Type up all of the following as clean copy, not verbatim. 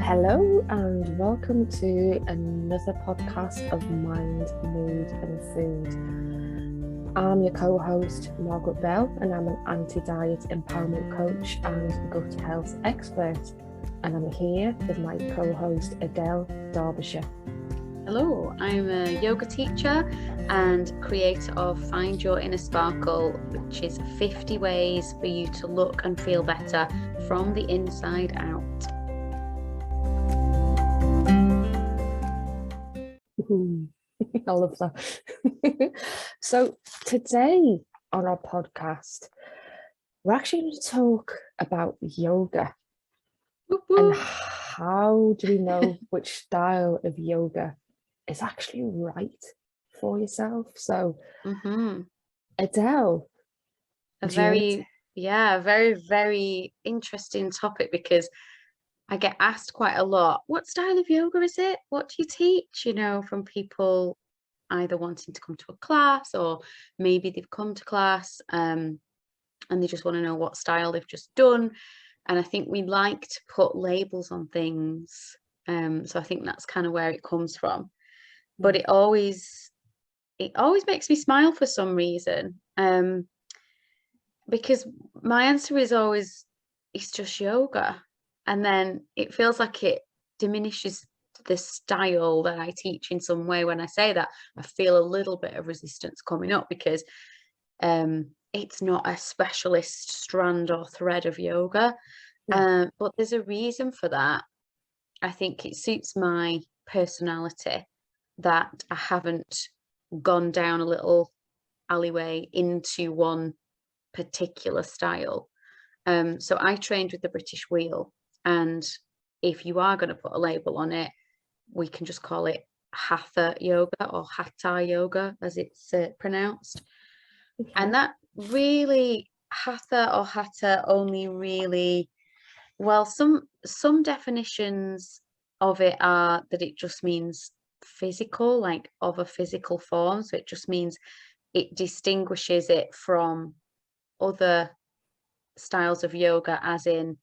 Hello and welcome to another podcast of Mind, Mood and Food. I'm your co-host Margaret Bell and I'm an anti-diet empowerment coach and gut health expert, and I'm here with my co-host Adele Derbyshire. Hello, I'm a yoga teacher and creator of Find Your Inner Sparkle, which is 50 ways for you to look and feel better from the inside out. I love that. So today on our podcast, we're actually going to talk about yoga. Whoop, whoop. And how do we know which style of yoga is actually right for yourself? So Adele, very, very interesting topic, because I get asked quite a lot, what style of yoga is it? What do you teach? From people either wanting to come to a class, or maybe they've come to class and they just want to know what style they've just done. And I think we like to put labels on things. So I think that's kind of where it comes from. But it always makes me smile for some reason. Because my answer is always, it's just yoga. And then it feels like it diminishes the style that I teach in some way. When I say that, I feel a little bit of resistance coming up, because it's not a specialist strand or thread of yoga. But there's a reason for that. I think it suits my personality that I haven't gone down a little alleyway into one particular style. So I trained with the British Wheel, and if you are going to put a label on it, we can just call it Hatha yoga or Hatha yoga, as it's pronounced. Okay. And that really, Hatha or Hatha only really, well, some definitions of it are that it just means physical, like of a physical form. So it just means it distinguishes it from other styles of yoga, as in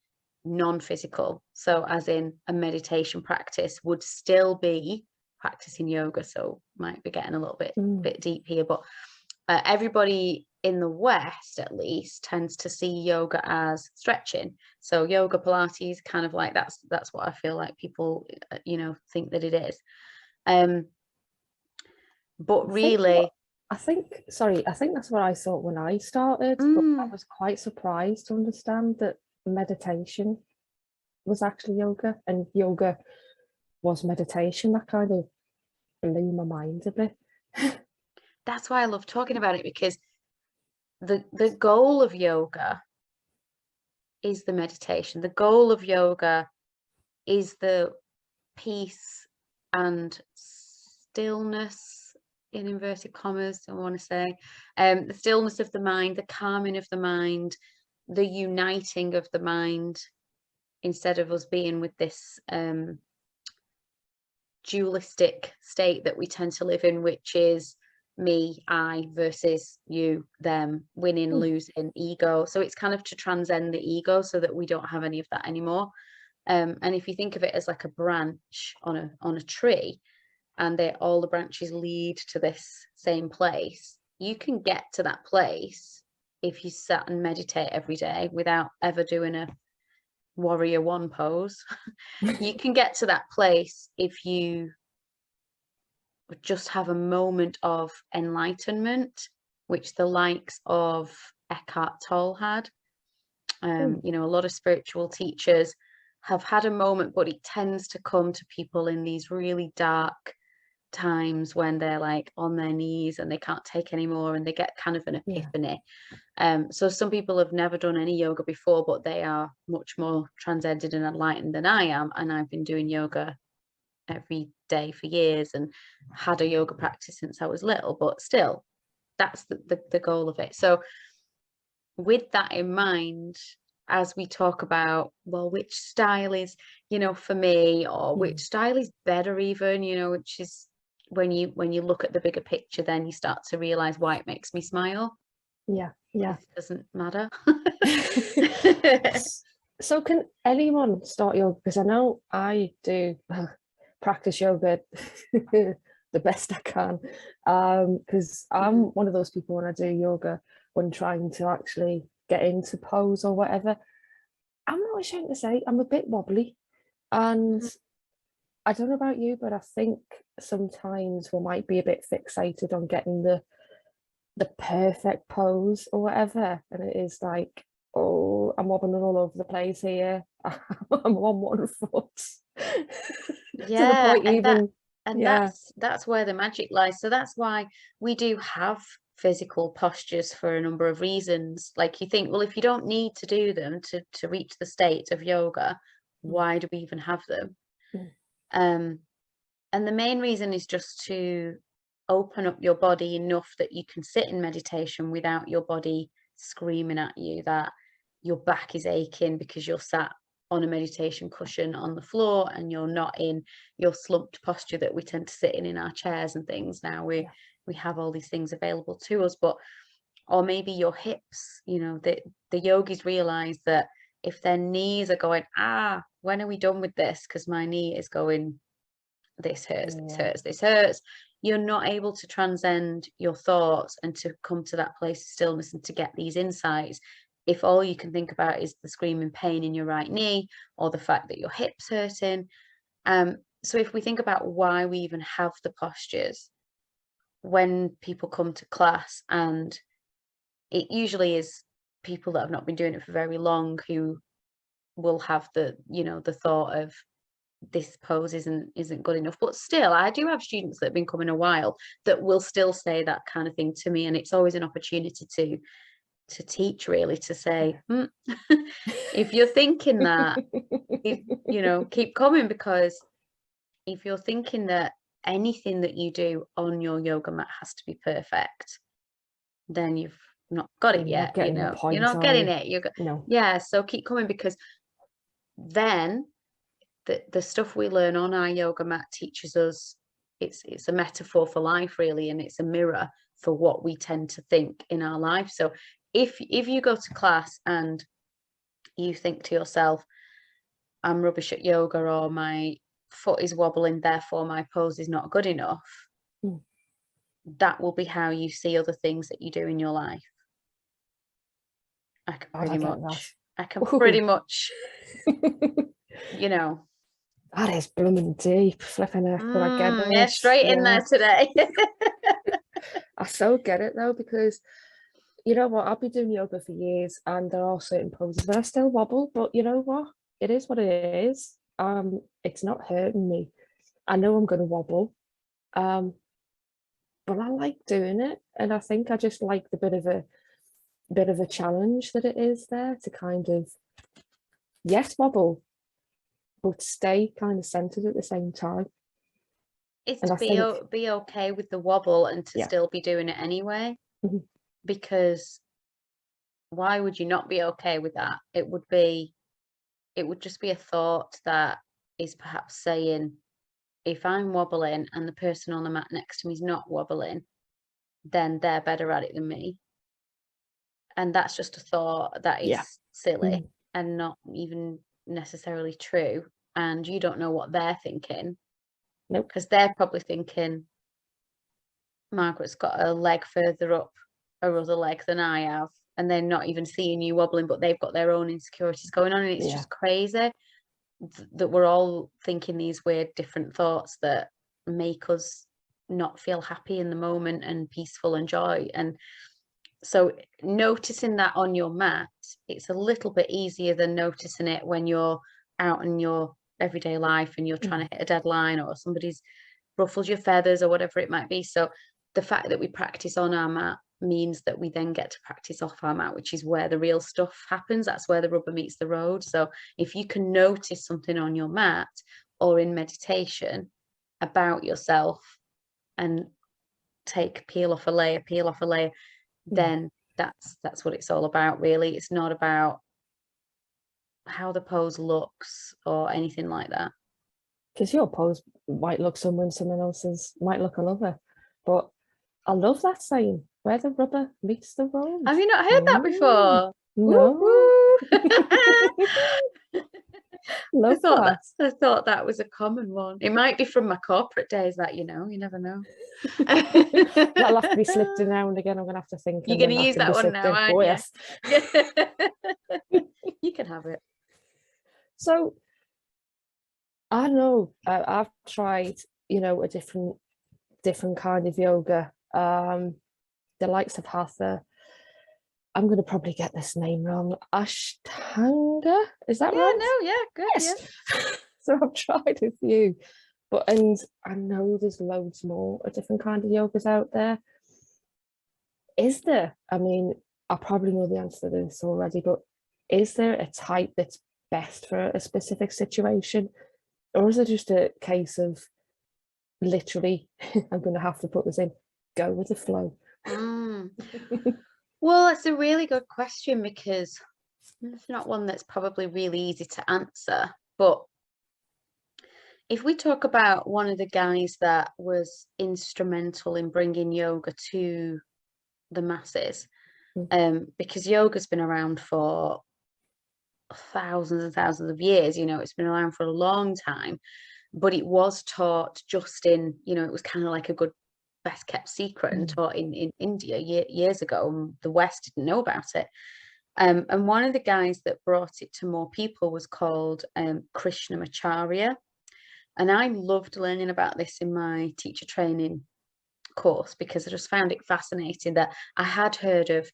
non-physical. So as in a meditation practice would still be practicing yoga. So might be getting a little bit deep here, but everybody in the West at least tends to see yoga as stretching. So yoga, Pilates, kind of like that's what I feel like people think that it is. But really, I think that's what I thought when I started, but I was quite surprised to understand that meditation was actually yoga and yoga was meditation. That kind of blew my mind a bit. That's why I love talking about it, because the goal of yoga is the meditation. The goal of yoga is the peace and stillness, in inverted commas, I want to say, the stillness of the mind, the calming of the mind, the uniting of the mind, instead of us being with this dualistic state that we tend to live in, which is me, I versus you, them, winning, losing, ego. So it's kind of to transcend the ego so that we don't have any of that anymore. And if you think of it as like a branch on a tree, and all the branches lead to this same place, you can get to that place if you sat and meditate every day without ever doing a warrior one pose. You can get to that place if you just have a moment of enlightenment, which the likes of Eckhart Tolle had. A lot of spiritual teachers have had a moment, but it tends to come to people in these really dark times when they're like on their knees and they can't take anymore, and they get kind of an epiphany. So some people have never done any yoga before, but they are much more transcended and enlightened than I am, and I've been doing yoga every day for years and had a yoga practice since I was little, but still that's the goal of it. So with that in mind, as we talk about, well, which style is for me, or which style is better even, which is when you look at the bigger picture, then you start to realize why it makes me smile. It doesn't matter. So can anyone start yoga? Because I know I do practice yoga the best I can. Because I'm Mhm. one of those people when I do yoga, when trying to actually get into pose or whatever, I'm not ashamed to say I'm a bit wobbly. And Mhm. I don't know about you, but I think sometimes we might be a bit fixated on getting the perfect pose or whatever. And it is like, oh, I'm wobbling all over the place here. I'm on one foot. To the Yeah, point even, and yeah. that's where the magic lies. So that's why we do have physical postures for a number of reasons. Like you think, well, if you don't need to do them to reach the state of yoga, Mm, why do we even have them? mm, Um, and the main reason is just to open up your body enough that you can sit in meditation without your body screaming at you that your back is aching because you're sat on a meditation cushion on the floor and you're not in your slumped posture that we tend to sit in our chairs and things. Now yeah. we have all these things available to us, but or maybe your hips, the yogis realize that if their knees are going, when are we done with this, because my knee is going, this hurts, this Yeah. hurts, this hurts, you're not able to transcend your thoughts and to come to that place of stillness and to get these insights if all you can think about is the screaming pain in your right knee or the fact that your hip's hurting. So if we think about why we even have the postures, when people come to class, and it usually is people that have not been doing it for very long who will have the thought of, this pose isn't good enough. But still, I do have students that have been coming a while that will still say that kind of thing to me, and it's always an opportunity to teach, really, to say, if you're thinking that, keep coming, because if you're thinking that anything that you do on your yoga mat has to be perfect, then you've not got it You're not yet. getting the You're point, not are getting you? it. No. Yeah. So keep coming, because then the stuff we learn on our yoga mat teaches us, it's a metaphor for life, really, and it's a mirror for what we tend to think in our life. So if you go to class and you think to yourself, I'm rubbish at yoga, or my foot is wobbling, therefore my pose is not good enough, Mm, that will be how you see other things that you do in your life. I can God, I pretty get that. much, I can pretty Ooh. much, you know, That is blooming deep, flipping it, but I get yeah, it. straight in Yeah. there today. I so get it though, because you know what? I've been doing yoga for years and there are certain poses where I still wobble, but you know what? It is what it is. It's not hurting me. I know I'm gonna wobble. Um, but I like doing it. And I think I just like the bit of a challenge that it is there to kind of, yes, wobble, but stay kind of centered at the same time. Is And to I think, be okay with the wobble and to yeah. still be doing it anyway, Mhm. because why would you not be okay with that? It would just be a thought that is perhaps saying, if I'm wobbling and the person on the mat next to me is not wobbling, then they're better at it than me. And that's just a thought that Yeah. is silly Mhm. and not even necessarily true. And you don't know what they're thinking, Nope. because they're probably thinking, Margaret's got a leg further up her other leg than I have, and they're not even seeing you wobbling, but they've got their own insecurities going on, and it's Yeah. just crazy that we're all thinking these weird different thoughts that make us not feel happy in the moment and peaceful and joy. And so noticing that on your mat, it's a little bit easier than noticing it when you're out in your everyday life and you're trying Mhm. to hit a deadline, or somebody's ruffles your feathers, or whatever it might be. So the fact that we practice on our mat means that we then get to practice off our mat, which is where the real stuff happens. That's where the rubber meets the road. So if you can notice something on your mat or in meditation about yourself, and peel off a layer, Mhm. then that's what it's all about, really. It's not about how the pose looks or anything like that. Because your pose might look someone else's might look another. But I love that saying, where the rubber meets the road. Have you not heard that Mm, before? Woo no. woo. Love that. I thought that was a common one. It might be from my corporate days, that, you never know. That'll have to be slipped in now and again. I'm gonna have to think. You're going to use that one now, aren't you? Yes. You can have it. So I know I've tried, a different kind of yoga. The likes of Hatha. I'm going to probably get this name wrong. Ashtanga, is that right? No, yeah, good. Yes. Yeah. So I've tried a few, and I know there's loads more of different kind of yogas out there. Is there? I mean, I probably know the answer to this already, but is there a type that's best for a specific situation, or is it just a case of literally, I'm going to have to put this in, go with the flow? Well, it's a really good question, because it's not one that's probably really easy to answer. But if we talk about one of the guys that was instrumental in bringing yoga to the masses, because yoga's been around for thousands and thousands of years, it's been around for a long time, but it was taught just in, it was kind of like a good best kept secret and taught in India years ago, and the West didn't know about it. And one of the guys that brought it to more people was called Krishnamacharya. And I loved learning about this in my teacher training course, because I just found it fascinating that I had heard of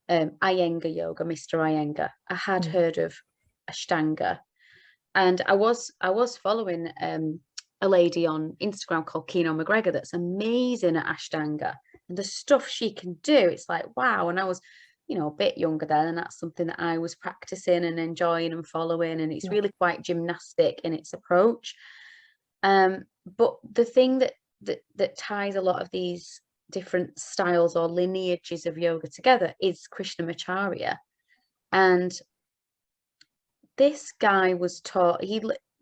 Iyengar yoga, Mr. Iyengar. I had heard of Ashtanga, and I was following a lady on Instagram called Kino McGregor that's amazing at Ashtanga, and the stuff she can do, it's like, wow. And I was, a bit younger then, and that's something that I was practicing and enjoying and following, and it's really quite gymnastic in its approach. But the thing that ties a lot of these different styles or lineages of yoga together is Krishnamacharya. And this guy was taught,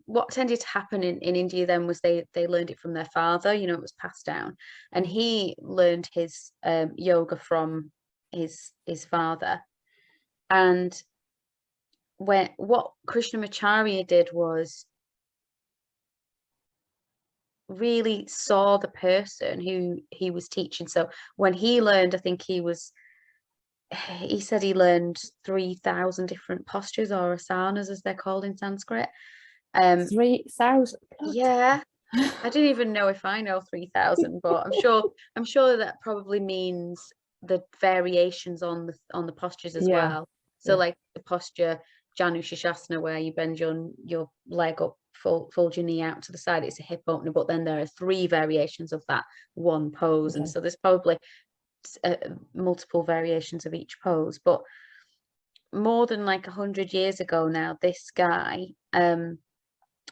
what tended to happen in India then was they learned it from their father, it was passed down, and he learned his yoga from his father. And what Krishnamacharya did was really saw the person who he was teaching. So when he learned, I think he said he learned 3,000 different postures, or asanas as they're called in Sanskrit. 3,000. Yeah, I didn't even know if I know 3,000, but I'm sure that probably means the variations on the postures as well. So like the posture Janu Shishasana, where you bend your leg up, fold your knee out to the side, it's a hip opener, but then there are 3 variations of that one pose. And so there's probably multiple variations of each pose. But more than like 100 years ago now, this guy,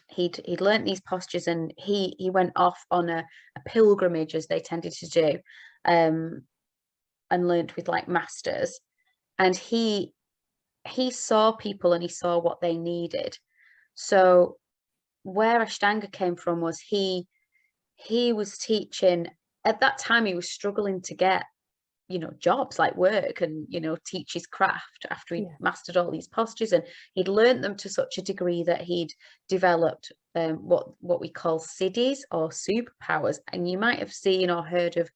he'd learnt these postures, and he went off on a pilgrimage, as they tended to do, and learnt with like masters. And he saw people, and he saw what they needed. So where Ashtanga came from was he was teaching at that time. He was struggling to get jobs, like work, and teach his craft after he'd mastered all these postures, and he'd learned them to such a degree that he'd developed what we call siddhis, or superpowers. And you might have seen or heard of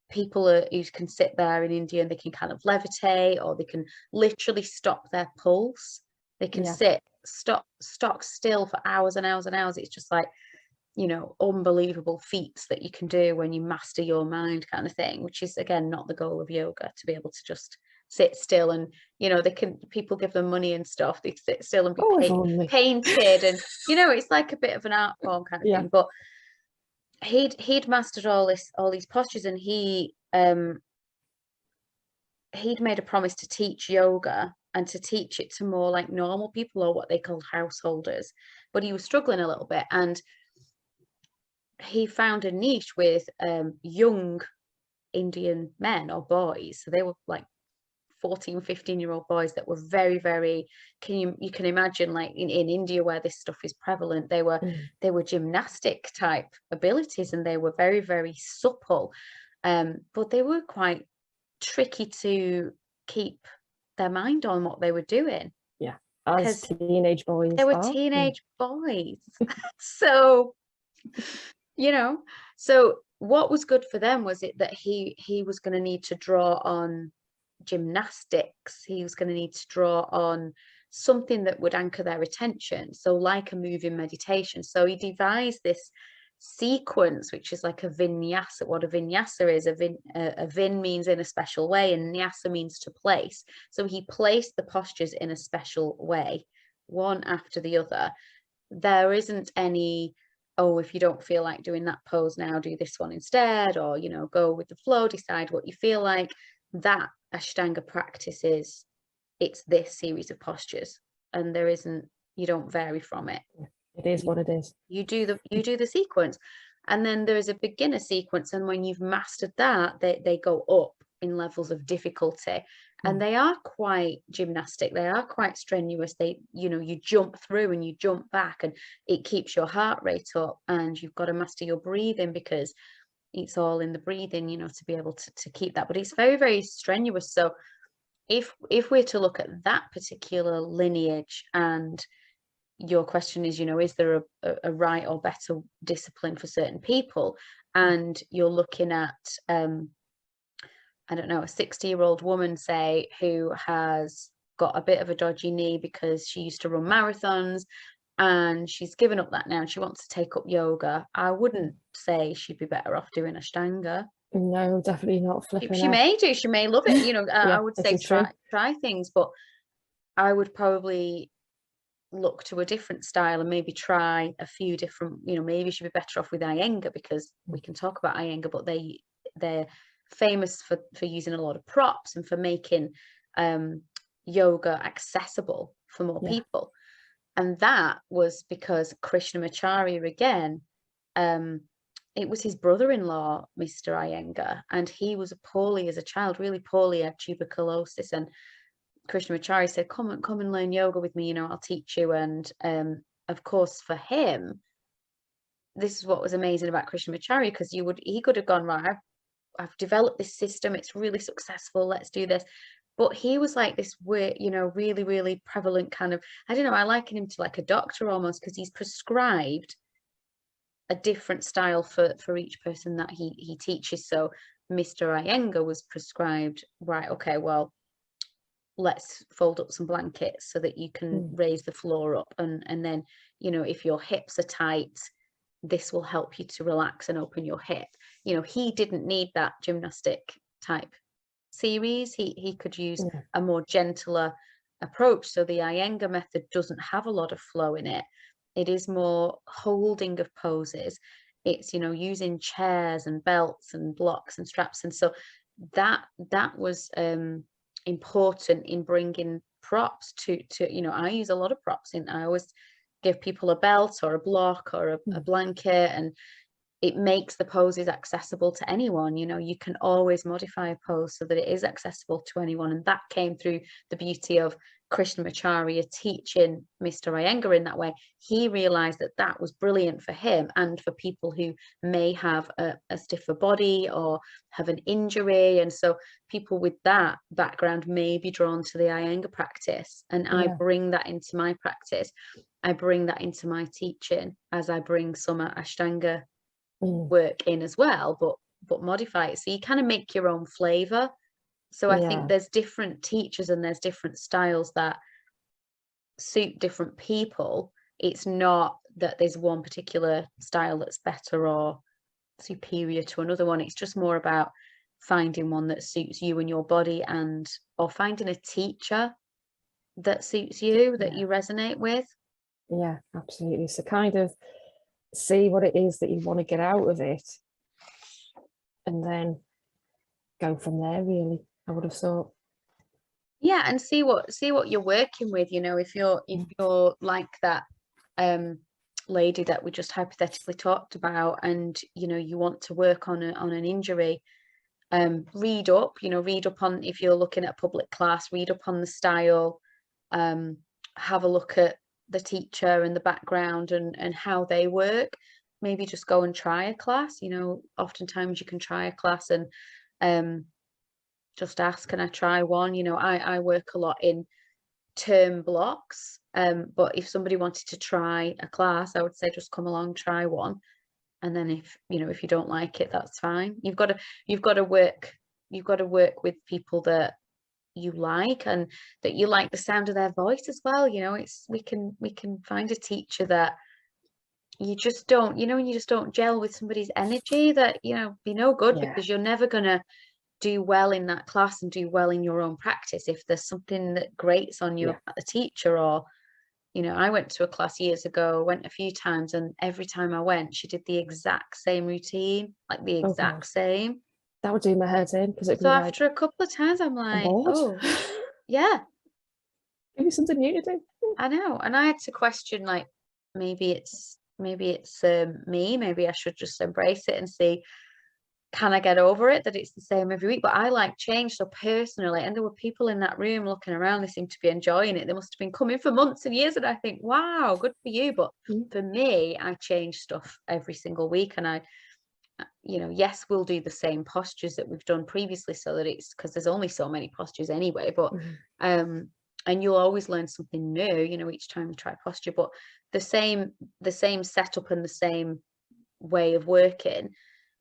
people who can sit there in India and they can kind of levitate, or they can literally stop their pulse. They can sit stock still for hours and hours and hours. It's just like, unbelievable feats that you can do when you master your mind, kind of thing, which is again not the goal of yoga, to be able to just sit still. And people give them money and stuff, they sit still and be painted, and it's like a bit of an art form kind of thing. But he'd mastered all these postures, and he'd made a promise to teach yoga, and to teach it to more like normal people, or what they called householders. But he was struggling a little bit, and he found a niche with young Indian men or boys. So they were like 14, 15-year-old boys that were very, very, you can imagine, like in India where this stuff is prevalent, they were gymnastic type abilities, and they were very, very supple, but they were quite tricky to keep their mind on what they were doing. as teenage boys they were are. teenage boys. So, you know, so what was good for them was it that he was going to need to draw on gymnastics. He was going to need to draw on something that would anchor their attention, so like a moving meditation. So he devised this sequence, which is like a vinyasa. What a vinyasa is, a vin means in a special way, and nyasa means to place. So he placed the postures in a special way, one after the other. There isn't any, oh, if you don't feel like doing that pose now, do this one instead, or, you know, go with the flow, decide what you feel like. That Ashtanga practice is, it's this series of postures, and there isn't, you don't vary from it. It is what it is. You do the sequence, and then there is a beginner sequence, and when you've mastered that, they go up in levels of difficulty, and they are quite gymnastic, they are quite strenuous. They, you know, you jump through and you jump back, and it keeps your heart rate up, and you've got to master your breathing, because it's all in the breathing, you know, to be able to keep that. But it's very, very strenuous. So if we're to look at that particular lineage, and your question is, you know, is there a right or better discipline for certain people, and you're looking at I don't know, a 60-year-old woman, say, who has got a bit of a dodgy knee because she used to run marathons, and she's given up that now and she wants to take up yoga, I wouldn't say she'd be better off doing Ashtanga. No, definitely not flipping She out. may do, she may love it, you know. Yeah, I would this say is true. try things, but I would probably look to a different style and maybe try a few different, you know, maybe she'd be better off with Iyengar, because we can talk about Iyengar, but they're famous for using a lot of props and for making yoga accessible for more people. And that was because Krishnamacharya, again, it was his brother-in-law, Mr. Iyengar, and he was poorly as a child, really poorly, had tuberculosis, and Krishnamacharya said, come and learn yoga with me, you know, I'll teach you. And of course, for him, this is what was amazing about Krishnamacharya, because he could have gone, right, I've developed this system, it's really successful, let's do this. But he was like this weird, you know, really, really prevalent kind of, I don't know, I liken him to like a doctor almost, because he's prescribed a different style for each person that he teaches. So Mr. Iyengar was prescribed, right, okay, well, let's fold up some blankets so that you can raise the floor up, and then, you know, if your hips are tight, this will help you to relax and open your hip. You know, he didn't need that gymnastic type series. He could use a more gentler approach. So the Iyengar method doesn't have a lot of flow in it. It is more holding of poses. It's, you know, using chairs and belts and blocks and straps. And so that was important in bringing props to, you know, I use a lot of props in. I always give people a belt or a block or a blanket, and it makes the poses accessible to anyone. You know, you can always modify a pose so that it is accessible to anyone. And that came through the beauty of Krishnamacharya teaching Mr. Iyengar in that way. He realized that that was brilliant for him and for people who may have a stiffer body or have an injury. And so people with that background may be drawn to the Iyengar practice. And I bring that into my practice. I bring that into my teaching as I bring some Ashtanga work in as well, but modify it. So you kind of make your own flavor. So I think there's different teachers and there's different styles that suit different people. It's not that there's one particular style that's better or superior to another one. It's just more about finding one that suits you and your body, and or finding a teacher that suits you, that you resonate with. Yeah, absolutely. So kind of see what it is that you want to get out of it, and then go from there, really, I would have thought. Yeah, and see what you're working with. You know, if you're like that lady that we just hypothetically talked about, and you know, you want to work on an injury, read up on, if you're looking at public class, read up on the style, have a look at the teacher and the background and how they work. Maybe just go and try a class. You know, oftentimes you can try a class and just ask, can I try one? You know, I work a lot in term blocks. But if somebody wanted to try a class, I would say just come along, try one. And then if you don't like it, that's fine. You've got to work with people that you like, and that you like the sound of their voice as well. We can find a teacher that you just don't, when you just don't gel with somebody's energy, that be no good, because you're never gonna do well in that class and do well in your own practice if there's something that grates on you about the teacher. Or I went to a class years ago, went a few times, and every time I went, she did the exact same routine, like the exact same. That would do my head in, because it'd So be after a couple of times, I'm like, oh, yeah. Give me something new to do. I know. And I had to question, like, maybe it's me, maybe I should just embrace it and see, can I get over it that it's the same every week? But I like change. So personally, and there were people in that room looking around, they seemed to be enjoying it. They must have been coming for months and years, and I think, wow, good for you. But for me, I change stuff every single week, and yes, we'll do the same postures that we've done previously, so that it's, because there's only so many postures anyway, but and you'll always learn something new, each time you try posture, but the same setup and the same way of working.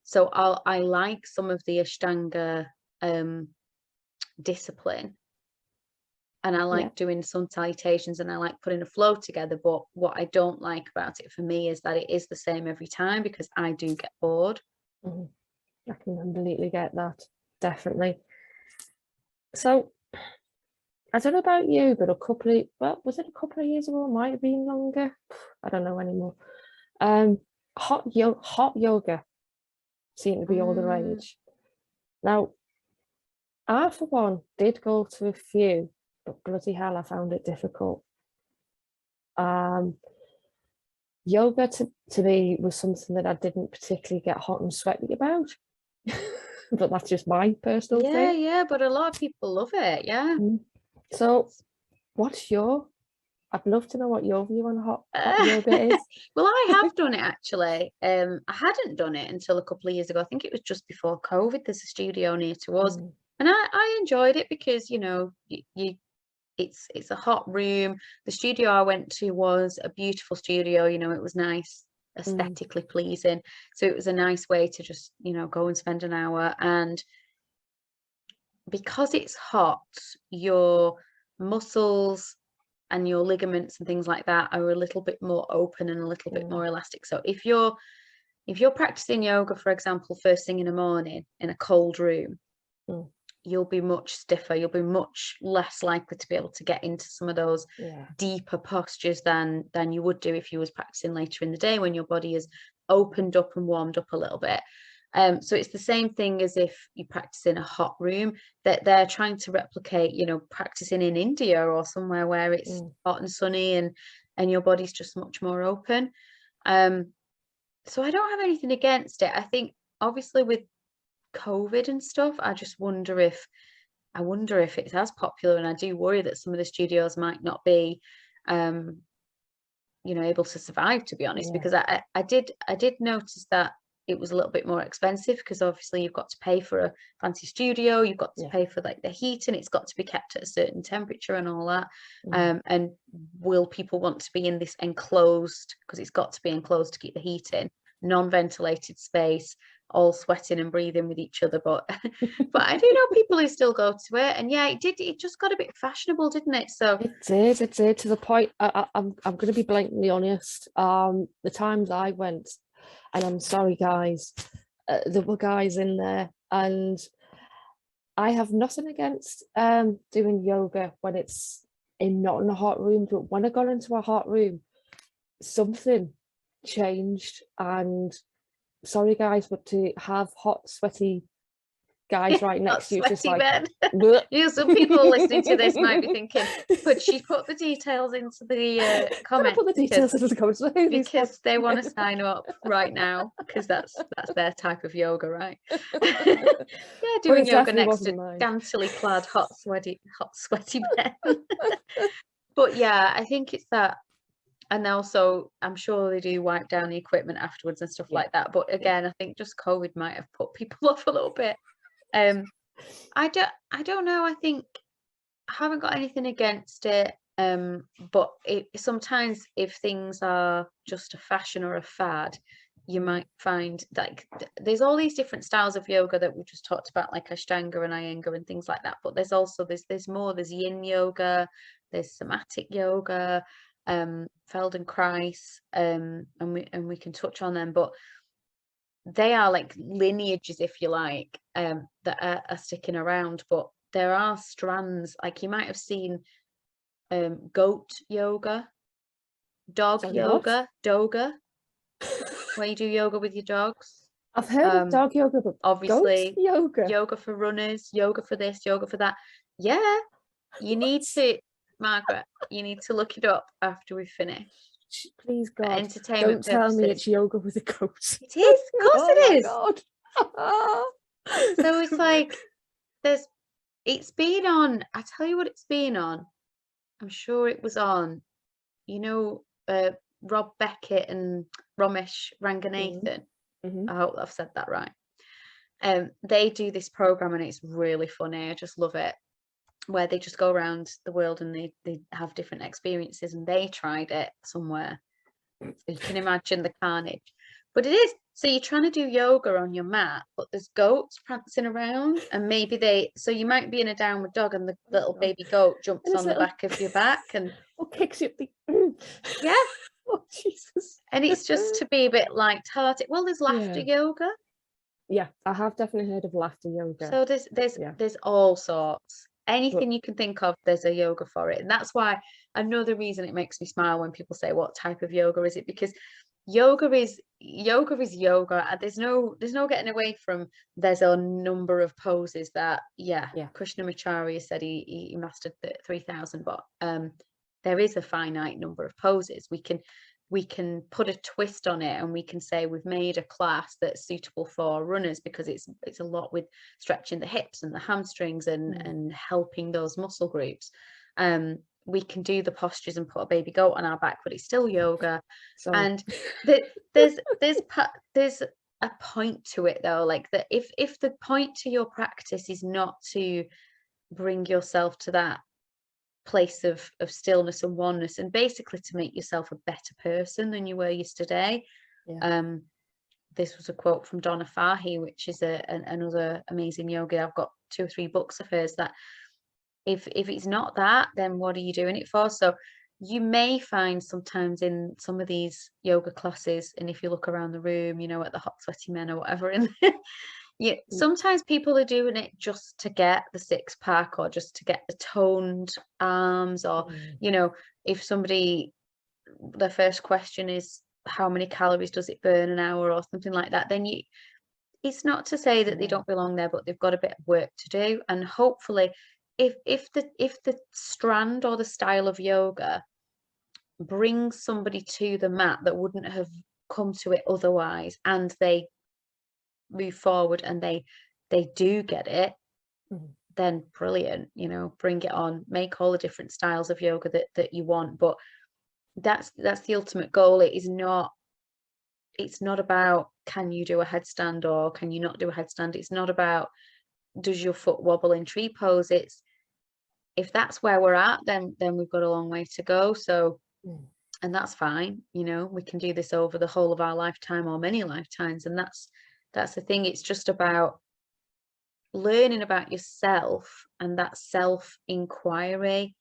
So I like some of the Ashtanga discipline, and I like doing sun salutations, and I like putting a flow together. But what I don't like about it for me is that it is the same every time, because I do get bored. I can completely get that, definitely. So I don't know about you, but was it a couple of years ago? It might have been longer. I don't know anymore. Hot yoga seemed to be all the rage. Now, I, for one, did go to a few, but bloody hell, I found it difficult. Yoga to me was something that I didn't particularly get hot and sweaty about. But that's just my personal thing. Yeah, but a lot of people love it, yeah. So I'd love to know what your view on hot yoga is. Well, I have done it, actually. I hadn't done it until a couple of years ago. I think it was just before COVID. There's a studio near to us, and I enjoyed it because it's a hot room. The studio I went to was a beautiful studio. It was nice, aesthetically pleasing. So it was a nice way to just go and spend an hour. And because it's hot, your muscles and your ligaments and things like that are a little bit more open and a little bit more elastic. So if you're practicing yoga, for example, first thing in the morning in a cold room, you'll be much stiffer. You'll be much less likely to be able to get into some of those deeper postures than you would do if you was practicing later in the day, when your body is opened up and warmed up a little bit. So it's the same thing as if you practice in a hot room, that they're trying to replicate, practicing in India or somewhere where it's hot and sunny, and your body's just much more open. So I don't have anything against it. I think obviously with COVID and stuff, I just wonder if it's as popular, and I do worry that some of the studios might not be able to survive, to be honest, because I did notice that it was a little bit more expensive, because obviously you've got to pay for a fancy studio, you've got to pay for like the heat, and it's got to be kept at a certain temperature and all that. And will people want to be in this enclosed, because it's got to be enclosed to keep the heat in, non-ventilated space, all sweating and breathing with each other? But I do know people who still go to it, and it just got a bit fashionable, didn't it? So it did to the point. I'm going to be blatantly honest. The times I went, and I'm sorry guys, there were guys in there, and I have nothing against doing yoga when it's not in a hot room, but when I got into a hot room, something changed. And sorry guys, but to have hot sweaty guys right next to you, just like some people listening to this might be thinking, but she put the details into the comments, put the details into the comments because they want to sign up right now, because that's their type of yoga, right? Doing yoga next to scantily clad hot sweaty men. But I think it's that. And also, I'm sure they do wipe down the equipment afterwards and stuff like that. But again, I think just COVID might have put people off a little bit. I don't know. I think I haven't got anything against it. But sometimes if things are just a fashion or a fad, you might find like there's all these different styles of yoga that we just talked about, like Ashtanga and Iyengar and things like that. But there's also there's more. There's Yin yoga, there's somatic yoga, Feldenkrais, and we can touch on them. But they are like lineages, if you like, that are sticking around. But there are strands, like you might have seen goat yoga, dog Sorry, yoga, doga, where you do yoga with your dogs. I've heard of dog yoga, but Obviously, goat yoga. Yoga for runners, yoga for this, yoga for that. Yeah, you need to, Margaret, you need to look it up after we finish. Please, For God, entertainment don't tell me purposes. it's yoga with a goat. It is, of course Oh it my is. God. So it's like it's been on. I tell you what, it's been on. I'm sure it was on. You know, Rob Beckett and Ramesh Ranganathan. Mm-hmm. I hope I've said that right. They do this program and it's really funny. I just love it. Where they just go around the world and they have different experiences, and they tried it somewhere. So you can imagine the carnage. But it is, so you're trying to do yoga on your mat, but there's goats prancing around, and maybe so you might be in a downward dog and the little baby goat jumps on the back of your back and kicks you up the yeah. Oh Jesus. And it's just to be a bit light-hearted. Well, there's laughter yoga. Yeah, I have definitely heard of laughter yoga. So there's all sorts. Anything you can think of, there's a yoga for it. And that's why another reason it makes me smile when people say, what type of yoga is it? Because yoga is yoga. And there's no getting away from, there's a number of poses that, Krishnamacharya said he mastered 3,000, but there is a finite number of poses. We can put a twist on it, and we can say we've made a class that's suitable for runners because it's a lot with stretching the hips and the hamstrings and helping those muscle groups. We can do the postures and put a baby goat on our back, but it's still yoga. Sorry. And there's a point to it though, like that if the point to your practice is not to bring yourself to that place of stillness and oneness, and basically to make yourself a better person than you were yesterday. This was a quote from Donna Farhi, which is another amazing yogi. I've got 2 or 3 books of hers. That if it's not that, then what are you doing it for? So you may find sometimes in some of these yoga classes, and if you look around the room, you know, at the hot sweaty men or whatever, and sometimes people are doing it just to get the 6-pack or just to get the toned arms, or you know, if somebody, their first question is how many calories does it burn an hour or something like that, then it's not to say that they don't belong there, but they've got a bit of work to do. And hopefully if the strand or the style of yoga brings somebody to the mat that wouldn't have come to it otherwise, and they move forward and they do get it, then brilliant, you know, bring it on, make all the different styles of yoga that you want. But that's the ultimate goal. It's not about can you do a headstand or can you not do a headstand. It's not about does your foot wobble in tree pose. It's if that's where we're at, then we've got a long way to go. So and that's fine, you know, we can do this over the whole of our lifetime or many lifetimes. And that's the thing. It's just about learning about yourself and that self-inquiry,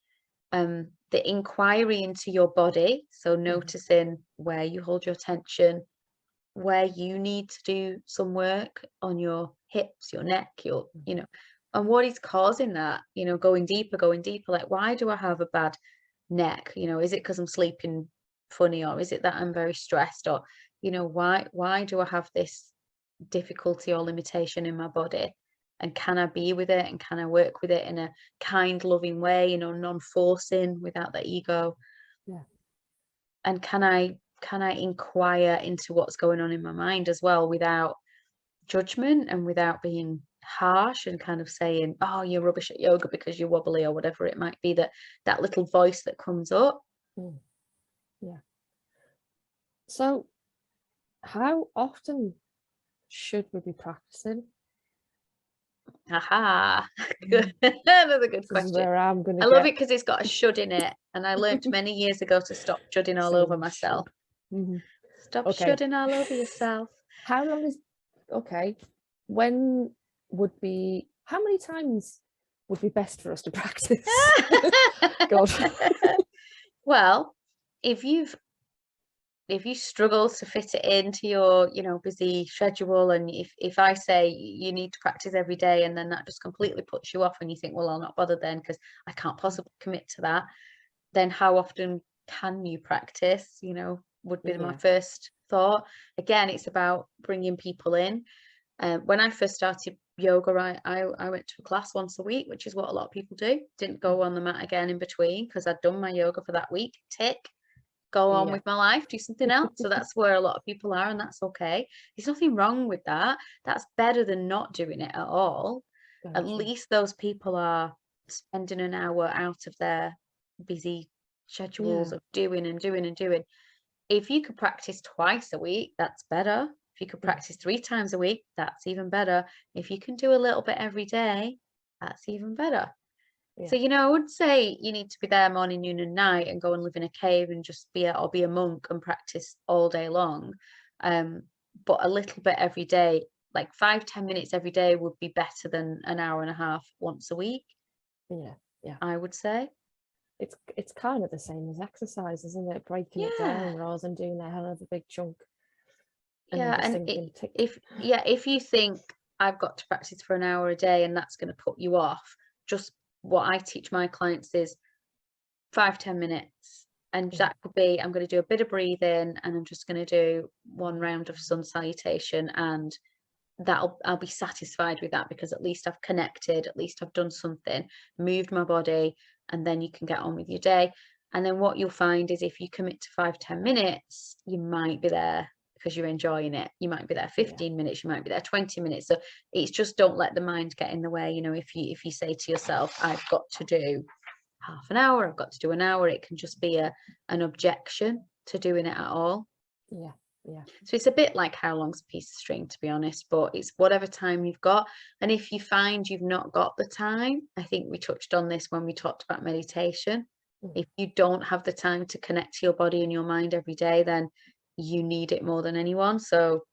the inquiry into your body. So noticing where you hold your tension, where you need to do some work on your hips, your neck, your, you know, and what is causing that, you know, going deeper, like, why do I have a bad neck? You know, is it because I'm sleeping funny, or is it that I'm very stressed, or, you know, why do I have this difficulty or limitation in my body? And can I be with it, and can I work with it in a kind, loving way, you know, non-forcing, without the ego? And can I inquire into what's going on in my mind as well, without judgment and without being harsh and kind of saying, oh, you're rubbish at yoga because you're wobbly, or whatever it might be, that little voice that comes up. So how often should we be practicing? Aha. Good. Another good This is question. where I'm going to I love it because it's got a should in it. And I learned many years ago to stop shudding all over myself. Stop Okay. shudding all over yourself. How long is, okay, when would be, how many times would be best for us to practice? God. Well, if you struggle to fit it into your, busy schedule, and if I say you need to practice every day, and then that just completely puts you off and you think, well, I'll not bother then because I can't possibly commit to that, then how often can you practice, would be my first thought. Again, it's about bringing people in. When I first started yoga, I went to a class once a week, which is what a lot of people do. Didn't go on the mat again in between because I'd done my yoga for that week. Tick. Go on with my life, do something else. So that's where a lot of people are, and that's okay. There's nothing wrong with that. That's better than not doing it at all. At least those people are spending an hour out of their busy schedules of doing. If you could practice twice a week, that's better. If you could practice 3 times a week, that's even better. If you can do a little bit every day, that's even better. So, I would say you need to be there morning, noon, and night, and go and live in a cave and just be a monk and practice all day long. But a little bit every day, like 5-10 minutes every day, would be better than an hour and a half once a week. Yeah. I would say. It's kind of the same as exercise, isn't it? Breaking it down rather than doing a hell of a big chunk. And if you think I've got to practice for an hour a day and that's going to put you off, just what I teach my clients is 5-10 minutes, and that could be, I'm going to do a bit of breathing, and I'm just going to do 1 round of sun salutation, and I'll be satisfied with that, because at least I've connected, at least I've done something, moved my body, and then you can get on with your day. And then what you'll find is if you commit to 5-10 minutes, you might be there because you're enjoying it. You might be there 15 minutes, you might be there 20 minutes. So it's just, don't let the mind get in the way. If you say to yourself, I've got to do half an hour, I've got to do an hour, it can just be an objection to doing it at all. So it's a bit like how long's a piece of string, to be honest, but it's whatever time you've got. And if you find you've not got the time, I think we touched on this when we talked about meditation. If you don't have the time to connect to your body and your mind every day, then you need it more than anyone. So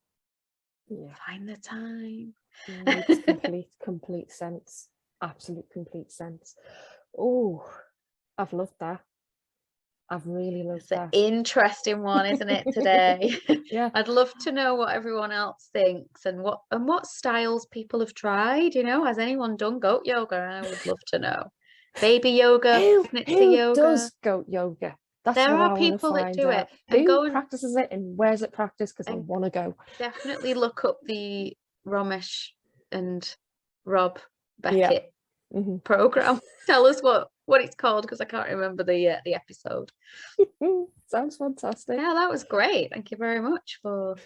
find the time. Makes complete sense. Absolute complete sense. Oh, I've loved that. I've really loved that. It's an interesting one, isn't it, today? I'd love to know what everyone else thinks, and what styles people have tried. Has anyone done goat yoga? I would love to know. Baby yoga, who yoga. does goat yoga? There are people that do it. Who practices it, and where's it practiced? Because I want to go. Definitely look up the Ramesh and Rob Beckett program. Tell us what it's called, because I can't remember the episode. Sounds fantastic. Yeah, that was great. Thank you very much for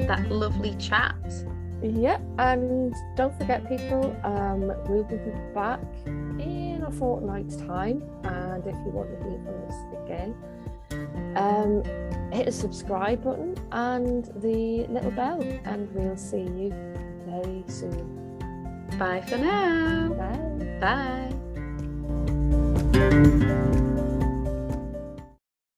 that lovely chat. And don't forget, people, we'll be back in a fortnight's time, and if you want to hear from us again, hit the subscribe button and the little bell, and we'll see you very soon. Bye for now. Bye. Bye.